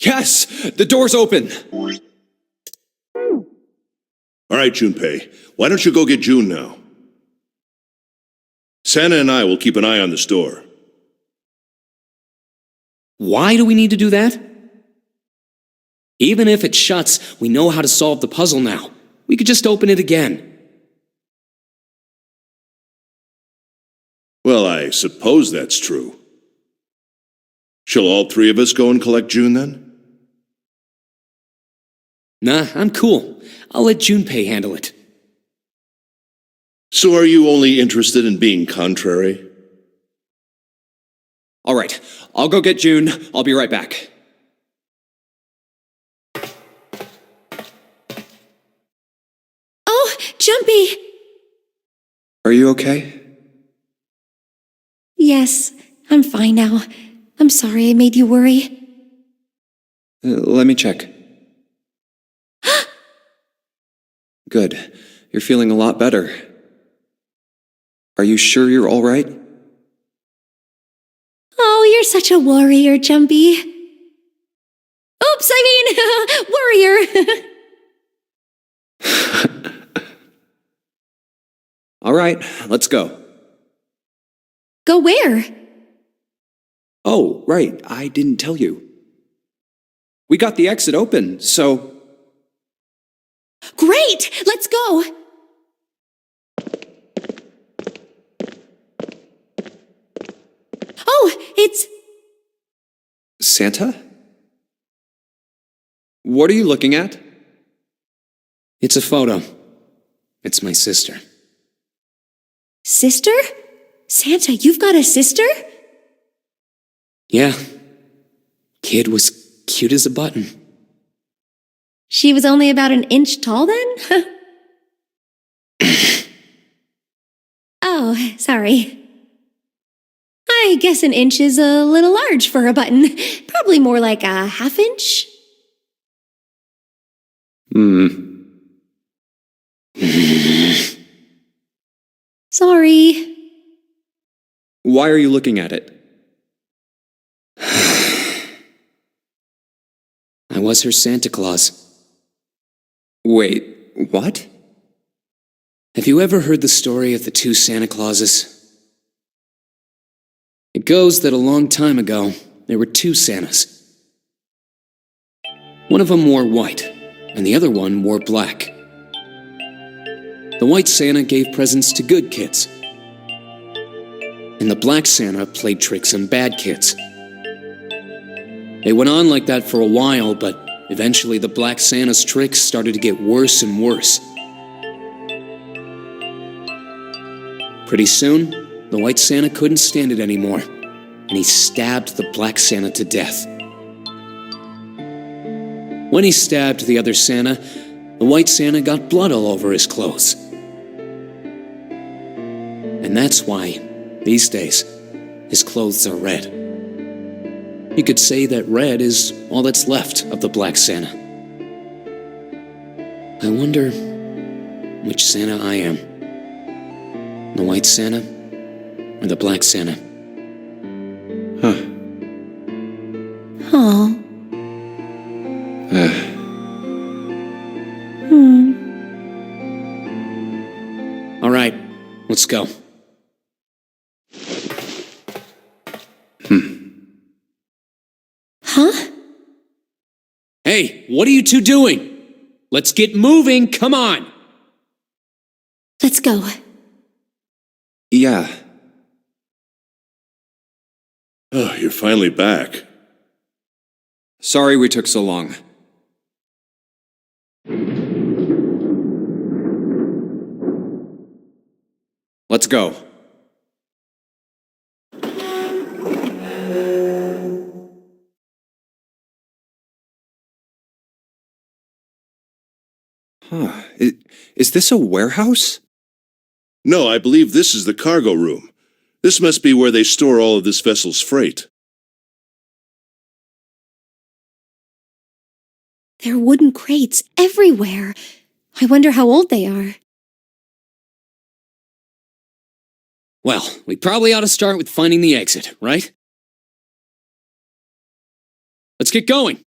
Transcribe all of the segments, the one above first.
Yes! The door's open! All right, Junpei. Why don't you go get June now? Santa and I will keep an eye on the store. Why do we need to do that? Even if it shuts, we know how to solve the puzzle now. We could just open it again. Well, I suppose that's true. Shall all three of us go and collect June then? Nah, I'm cool. I'll let Junpei handle it. So are you only interested in being contrary? All right, I'll go get June. I'll be right back. Oh, Jumpy! Are you okay? Yes, I'm fine now. I'm sorry I made you worry. Let me check. Good. You're feeling a lot better. Are you sure you're all right? Oh, you're such a warrior, Jumpy. Oops, I mean, warrior. All right, let's go. Go where? Oh, right, I didn't tell you. We got the exit open, so... Great! Let's go! Oh, it's... Santa? What are you looking at? It's a photo. It's my sister. Sister? Santa, you've got a sister? Yeah. Kid was cute as a button. She was only about an inch tall then? Oh, sorry. I guess an inch is a little large for a button. Probably more like a half inch. Sorry. Why are you looking at it? I was her Santa Claus. Wait, what? Have you ever heard the story of the two Santa Clauses? It goes that a long time ago, there were two Santas. One of them wore white, and the other one wore black. The white Santa gave presents to good kids, and the black Santa played tricks on bad kids. It went on like that for a while, but eventually the Black Santa's tricks started to get worse and worse. Pretty soon, the White Santa couldn't stand it anymore, and he stabbed the Black Santa to death. When he stabbed the other Santa, the White Santa got blood all over his clothes. And that's why, these days, his clothes are red. You could say that red is all that's left of the Black Santa. I wonder which Santa I am. The White Santa or the Black Santa? Aw. All right, let's go. Huh? Hey, what are you two doing? Let's get moving, come on! Let's go. Yeah. Oh, you're finally back. Sorry we took so long. Let's go. Huh. Is this a warehouse? No, I believe this is the cargo room. This must be where they store all of this vessel's freight. There are wooden crates everywhere. I wonder how old they are. Well, we probably ought to start with finding the exit, right? Let's get going.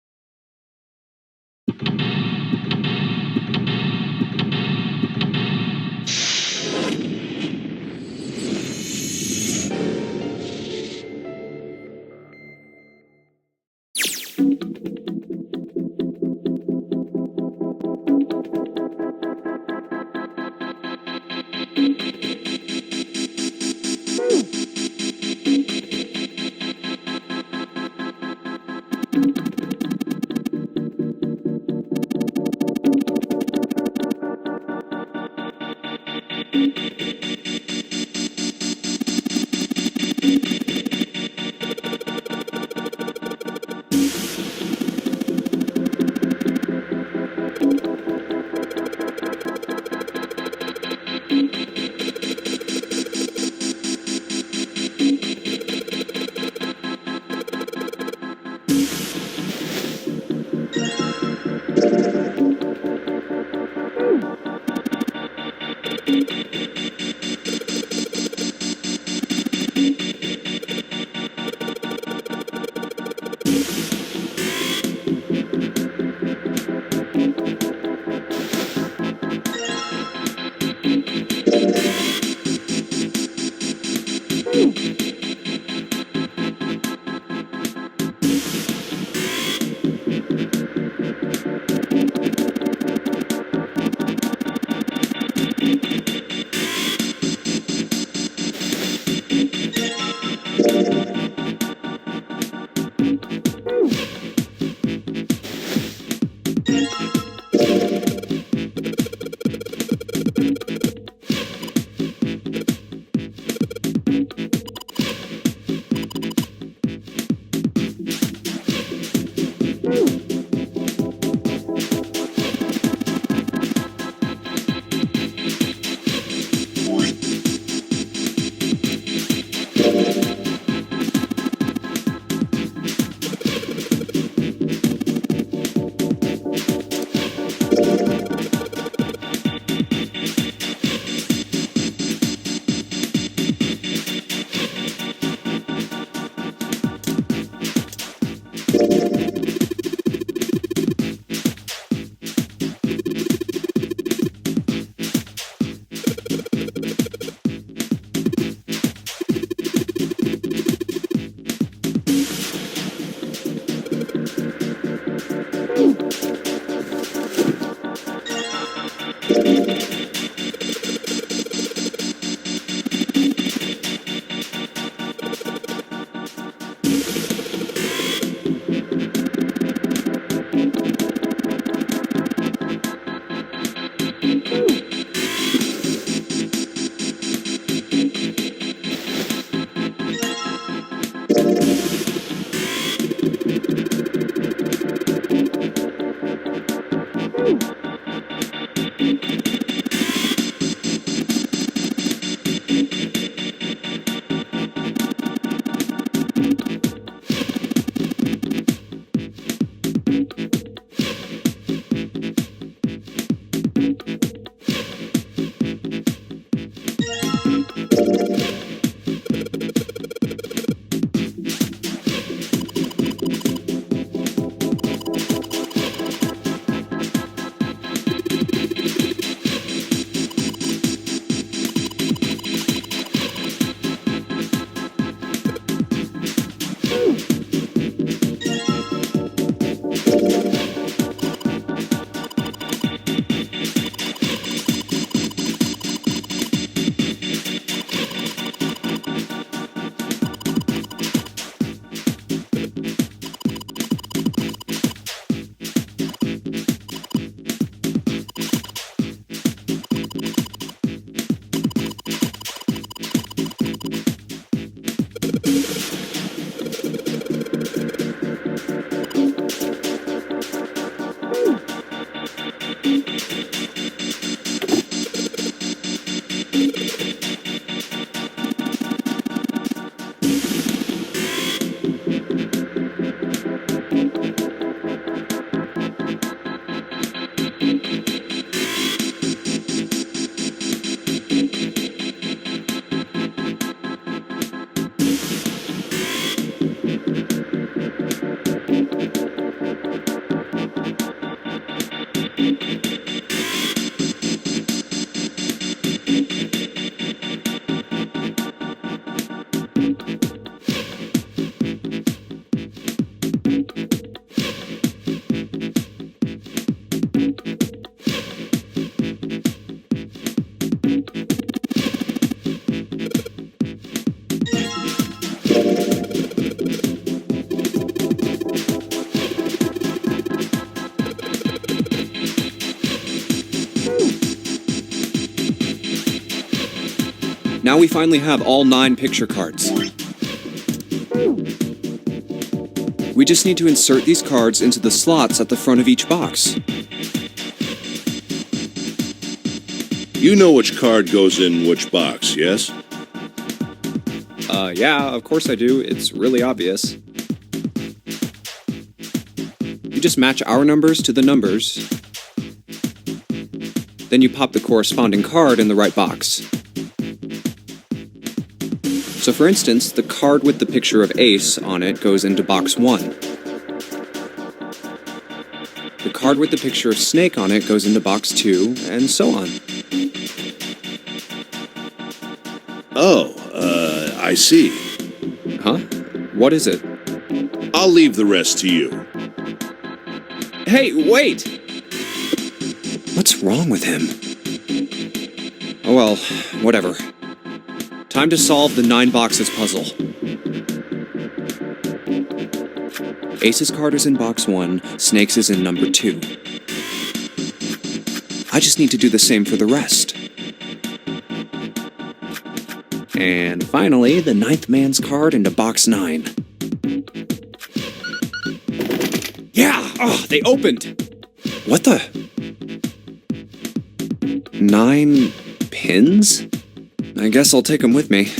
Now we finally have all 9 picture cards. We just need to insert these cards into the slots at the front of each box. You know which card goes in which box, yes? Yeah, of course I do. It's really obvious. You just match our numbers to the numbers. Then you pop the corresponding card in the right box. So for instance, the card with the picture of Ace on it goes into box 1. The card with the picture of Snake on it goes into box 2, and so on. Oh, I see. Huh? What is it? I'll leave the rest to you. Hey, wait! What's wrong with him? Oh well, whatever. Time to solve the 9 boxes puzzle. Ace's card is in box 1, Snake's is in number 2. I just need to do the same for the rest. And finally, the 9th man's card into box 9. Yeah! Oh, they opened! What the? 9 pins? I guess I'll take them with me.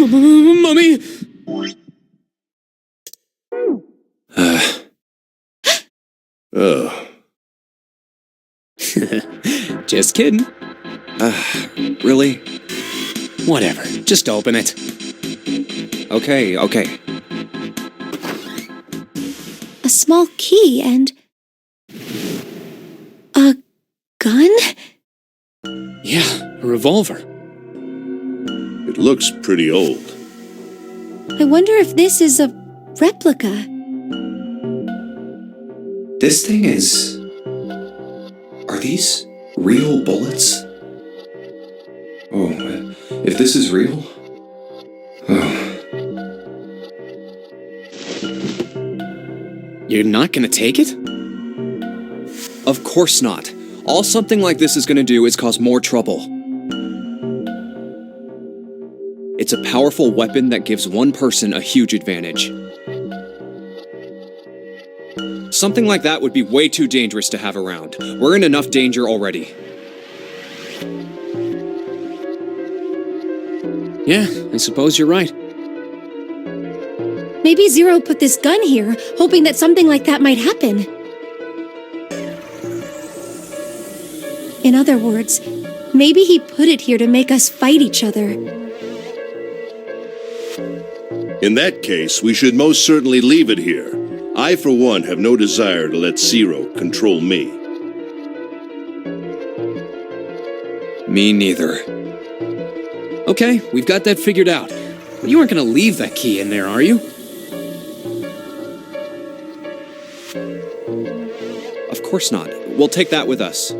Mummy! Ugh. Just kidding. Really? Whatever. Just open it. Okay. A small key and... a gun? Yeah, a revolver. It looks pretty old. I wonder if this is a replica. This thing is... Are these real bullets? Oh, if this is real... Oh. You're not gonna take it? Of course not. All something like this is gonna do is cause more trouble. It's a powerful weapon that gives one person a huge advantage. Something like that would be way too dangerous to have around. We're in enough danger already. Yeah, I suppose you're right. Maybe Zero put this gun here, hoping that something like that might happen. In other words, maybe he put it here to make us fight each other. In that case, we should most certainly leave it here. I, for one, have no desire to let Zero control me. Me neither. Okay, we've got that figured out. But you aren't gonna leave that key in there, are you? Of course not. We'll take that with us.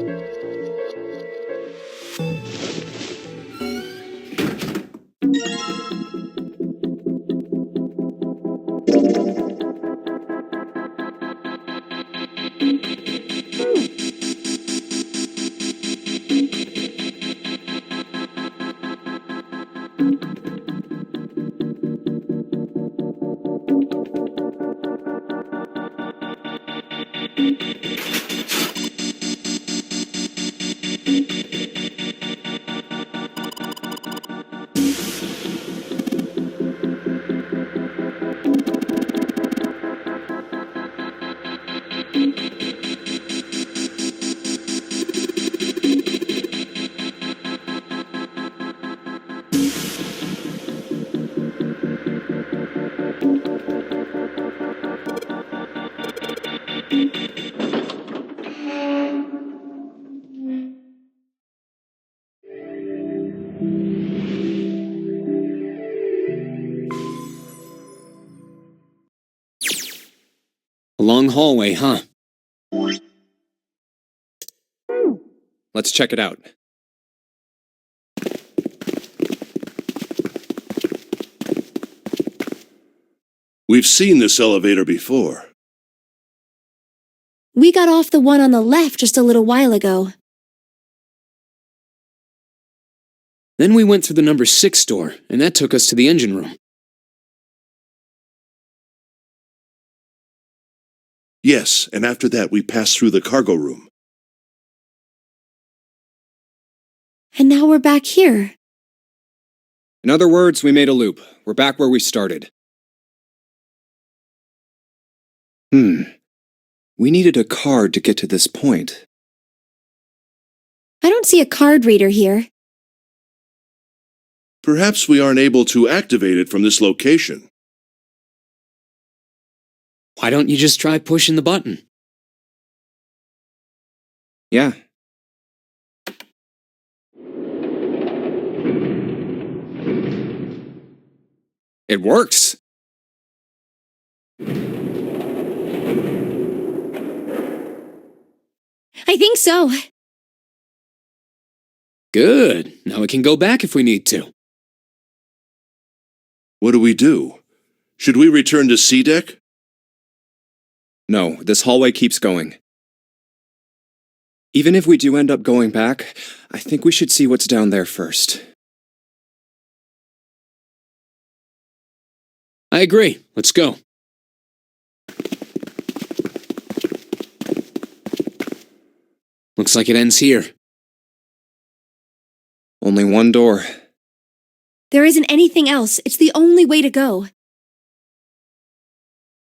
A long hallway, huh? Let's check it out. We've seen this elevator before. We got off the one on the left just a little while ago. Then we went through the number 6 door, and that took us to the engine room. Yes, and after that we passed through the cargo room. And now we're back here. In other words, we made a loop. We're back where we started. We needed a card to get to this point. I don't see a card reader here. Perhaps we aren't able to activate it from this location. Why don't you just try pushing the button? Yeah. It works! I think so. Good. Now we can go back if we need to. What do we do? Should we return to C deck? No, this hallway keeps going. Even if we do end up going back, I think we should see what's down there first. I agree. Let's go. Looks like it ends here. Only one door. There isn't anything else. It's the only way to go.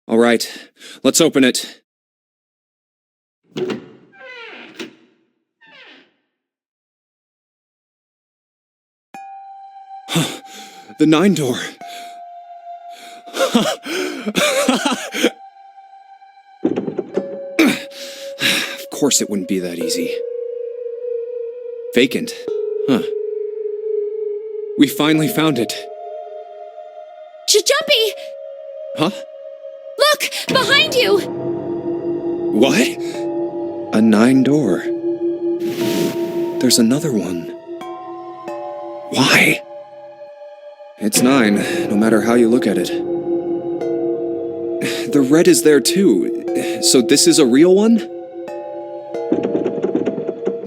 All right, let's open it. The 9 door. Of course it wouldn't be that easy. Vacant. Huh. We finally found it. Jumpy! Huh? Look! Behind you! What? A 9 door. There's another one. Why? It's 9, no matter how you look at it. The red is there too. So this is a real one?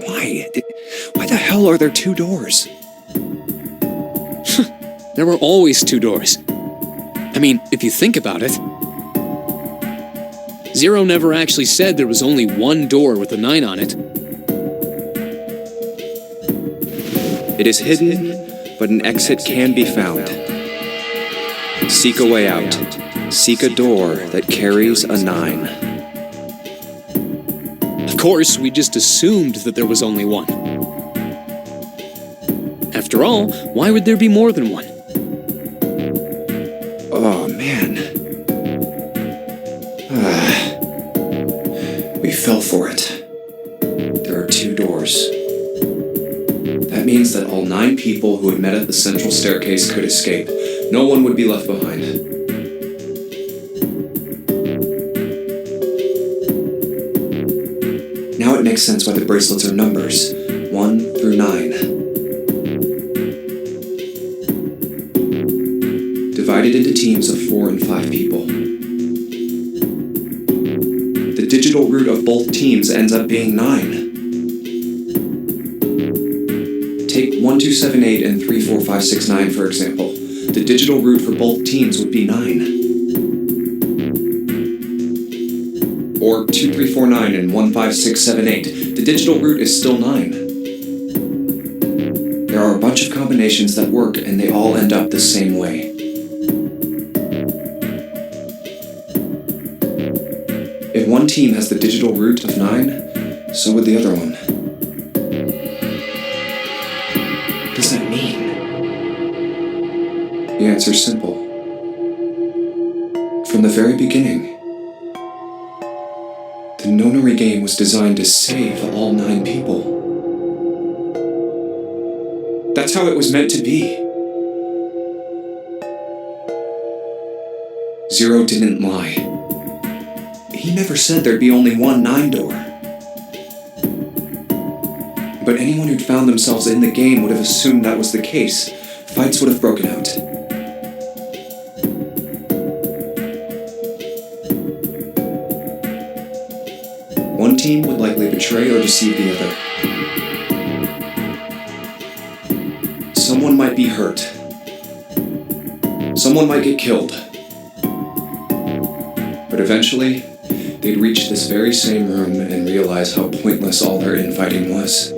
Why? Why the hell are there 2 doors? There were always 2 doors. I mean, if you think about it. Zero never actually said there was only one door with a 9 on it. It is hidden, but an exit can be found. Seek a way out. Seek a door that carries a 9. Of course, we just assumed that there was only one. After all, why would there be more than one? Oh, man. We fell for it. There are 2 doors. That means that all 9 people who had met at the central staircase could escape. No one would be left behind. Now it makes sense why the bracelets are numbers. 1 through 9. Divided into teams of 4 and 5 people. The digital root of both teams ends up being 9. Take 1, 2, 7, 8 and 3, 4, 5, 6, 9 for example. The digital root for both teams would be 9. Or 2, 3, 4, 9 and 1, 5, 6, 7, 8. The digital root is still 9. There are a bunch of combinations that work and they all end up the same way. If one team has the digital root of 9, so would the other one. What does that mean? The answer's simple. From the very beginning, the Nonary game was designed to save all 9 people. That's how it was meant to be. Zero didn't lie. He never said there'd be only one 9 door. But anyone who'd found themselves in the game would have assumed that was the case. Fights would have broken out. One team would likely betray or deceive the other. Someone might be hurt. Someone might get killed. But eventually, they'd reach this very same room and realize how pointless all their infighting was.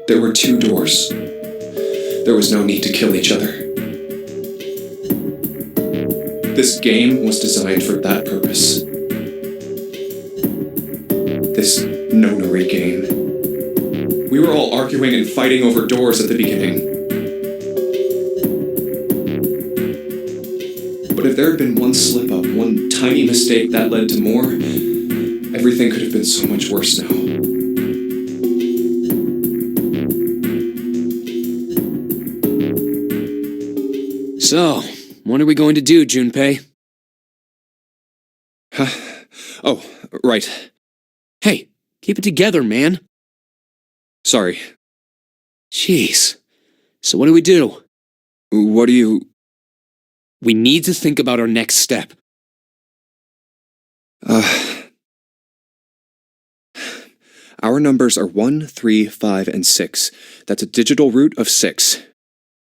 There were 2 doors. There was no need to kill each other. This game was designed for that purpose. This Nonary game. We were all arguing and fighting over doors at the beginning. But if there had been one slip-up, one tiny mistake that led to more, everything could have been so much worse now. So, what are we going to do, Junpei? Oh, right. Hey, keep it together, man. Sorry. Jeez. So what do we do? What do you... We need to think about our next step. Our numbers are 1, 3, 5, and 6. That's a digital root of 6.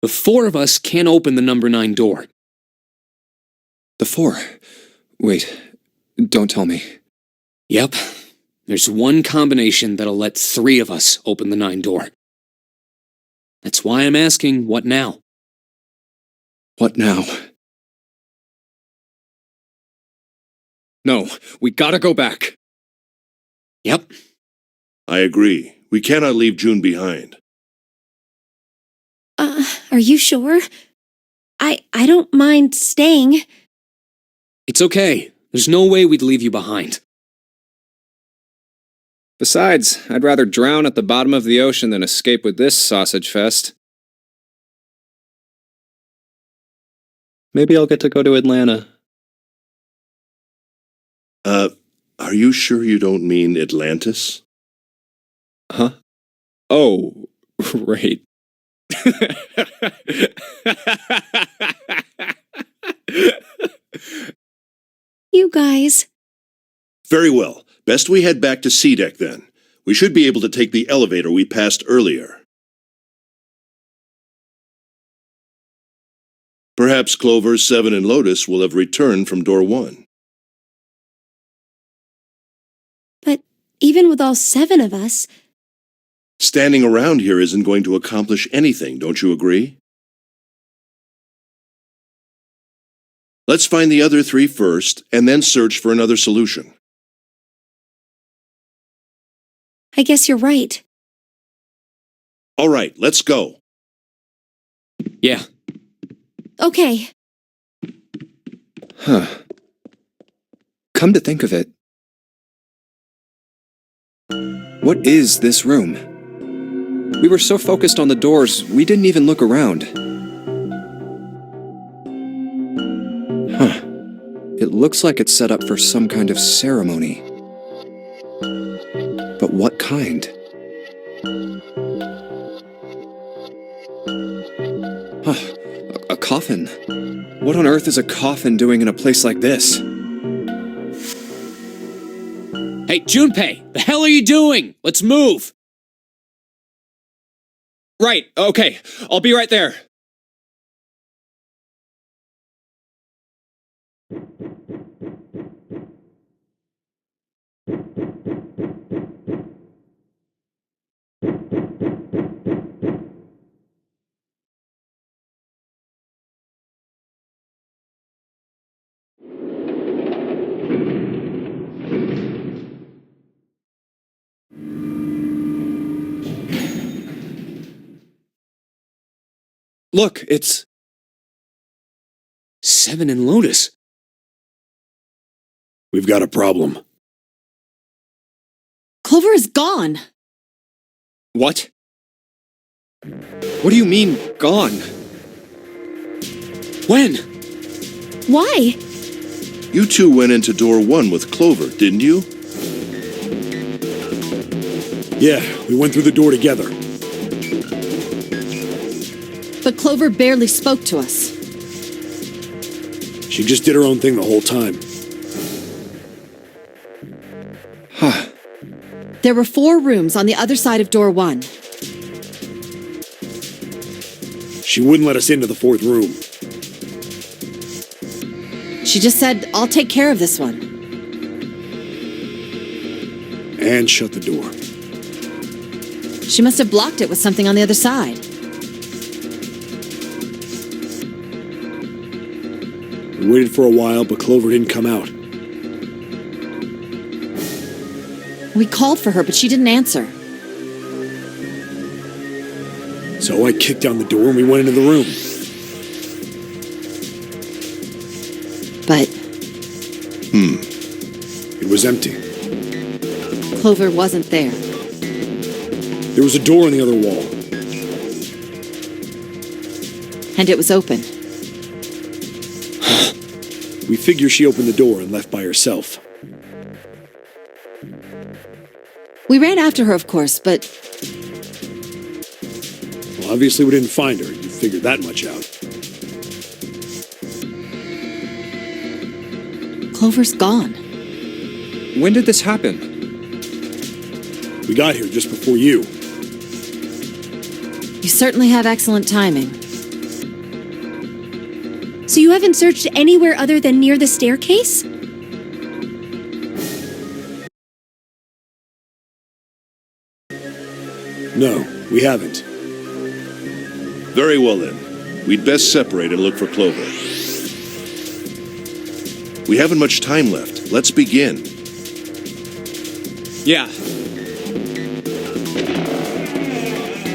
The 4 of us can't open the number 9 door. The 4. Wait, don't tell me. Yep. There's one combination that'll let 3 of us open the 9 door. That's why I'm asking, what now? What now? No, we gotta go back. Yep. I agree. We cannot leave June behind. Are you sure? I don't mind staying. It's okay. There's no way we'd leave you behind. Besides, I'd rather drown at the bottom of the ocean than escape with this sausage fest. Maybe I'll get to go to Atlanta. Are you sure you don't mean Atlantis? Huh? Oh, right. You guys. Very well. Best we head back to C-Deck then. We should be able to take the elevator we passed earlier. Perhaps Clover, Seven, and Lotus will have returned from door 1. But even with all 7 of us, Standing around here isn't going to accomplish anything, don't you agree? Let's find the other 3 first, and then search for another solution. I guess you're right. All right, let's go. Yeah. Okay. Huh. Come to think of it, what is this room? We were so focused on the doors, we didn't even look around. Huh. It looks like it's set up for some kind of ceremony. But what kind? Huh. A coffin? What on earth is a coffin doing in a place like this? Hey, Junpei, the hell are you doing? Let's move! Right, okay. I'll be right there. Look, it's... 7 and Lotus. We've got a problem. Clover is gone. What? What do you mean, gone? When? Why? You 2 went into door 1 with Clover, didn't you? Yeah, we went through the door together. But Clover barely spoke to us. She just did her own thing the whole time. Huh. There were 4 rooms on the other side of door 1. She wouldn't let us into the 4th room. She just said, I'll take care of this one. And shut the door. She must have blocked it with something on the other side. We waited for a while, but Clover didn't come out. We called for her, but she didn't answer. So I kicked down the door and we went into the room. But It was empty. Clover wasn't there. There was a door on the other wall. And it was open. We figure she opened the door and left by herself. We ran after her, of course, but Well, obviously we didn't find her. You figured that much out. Clover's gone. When did this happen? We got here just before you. You certainly have excellent timing. So you haven't searched anywhere other than near the staircase? No, we haven't. Very well then. We'd best separate and look for Clover. We haven't much time left. Let's begin. Yeah.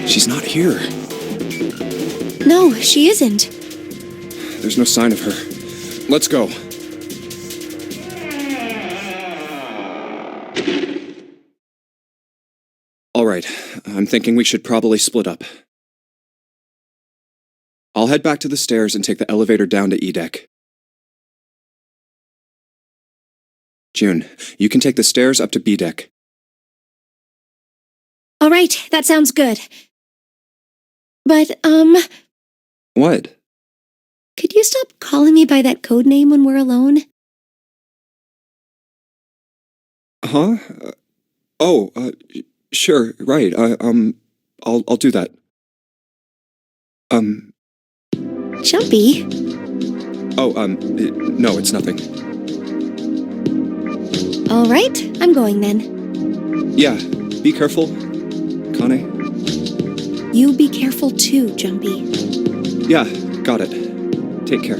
She's not here. No, she isn't. There's no sign of her. Let's go. All right, I'm thinking we should probably split up. I'll head back to the stairs and take the elevator down to E-Deck. June, you can take the stairs up to B-Deck. All right, that sounds good. But, What? could you stop calling me by that code name when we're alone? Huh? Sure, right. I'll do that. Jumpy? No, it's nothing. All right, I'm going then. Yeah, be careful, Kane. You be careful too, Jumpy. Yeah, got it. Take care.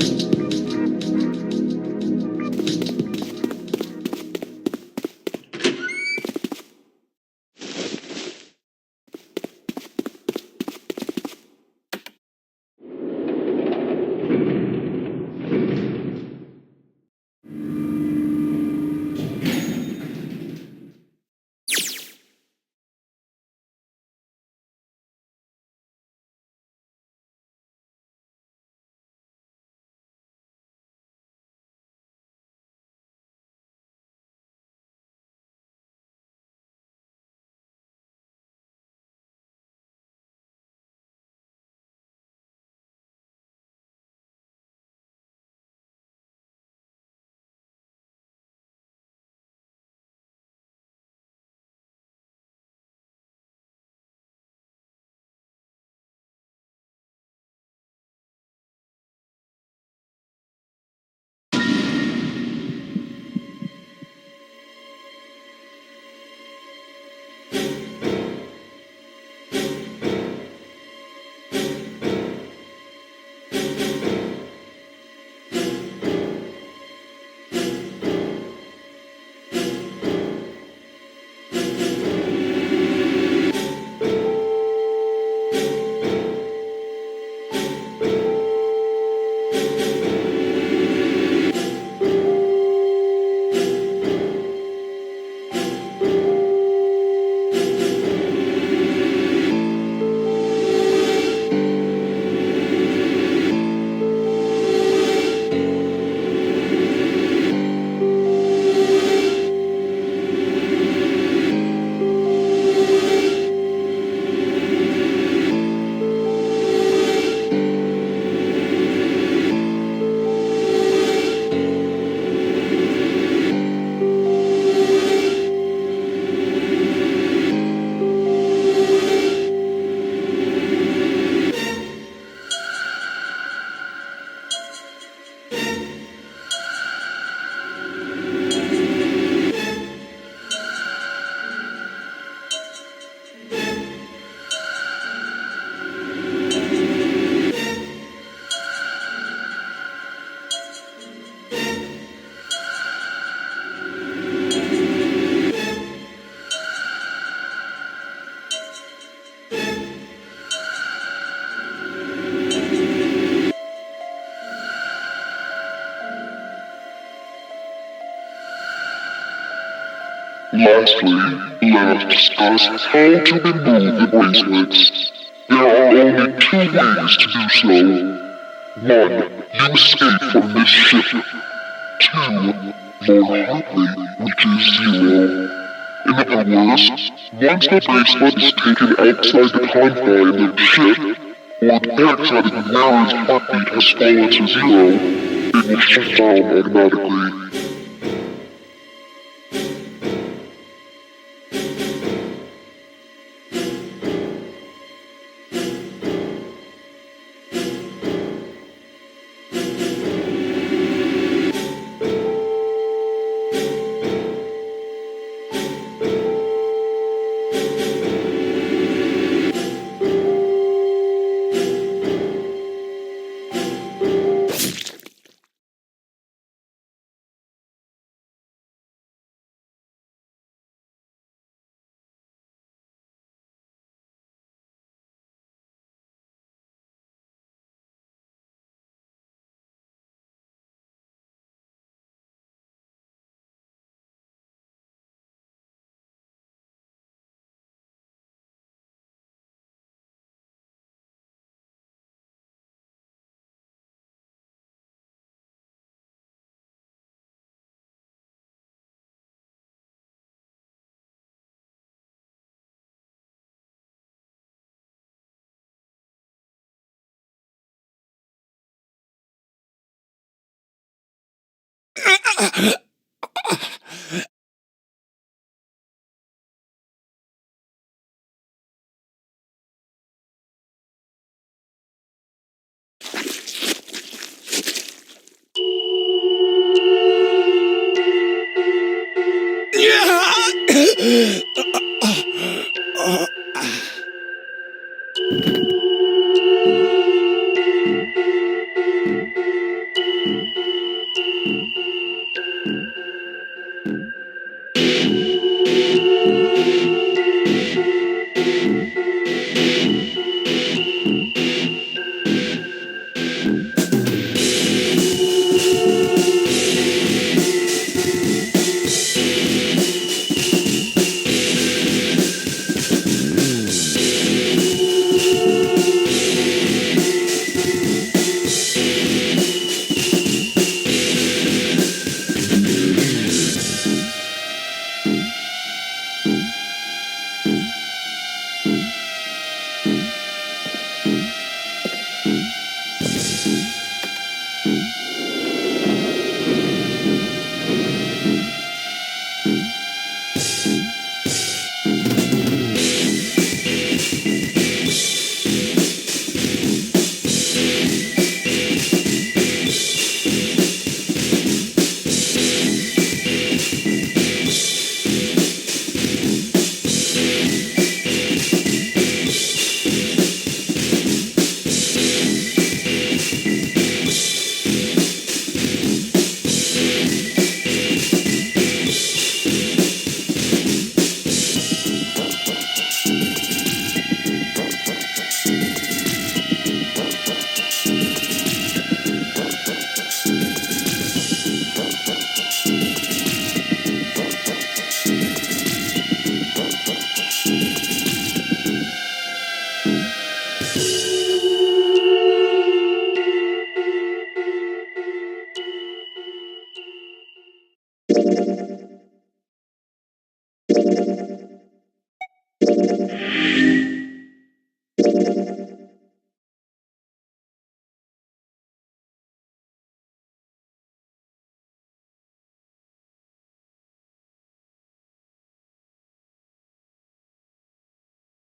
Lastly, let us discuss how to remove the bracelets. There are only two ways to do so. One, you escape from this ship. Two, Lord Hartley reaches zero. In other words, once the bracelet is taken outside the confine of the ship, or the backside of the wearer's heartbeat has fallen to zero, it will shut down automatically.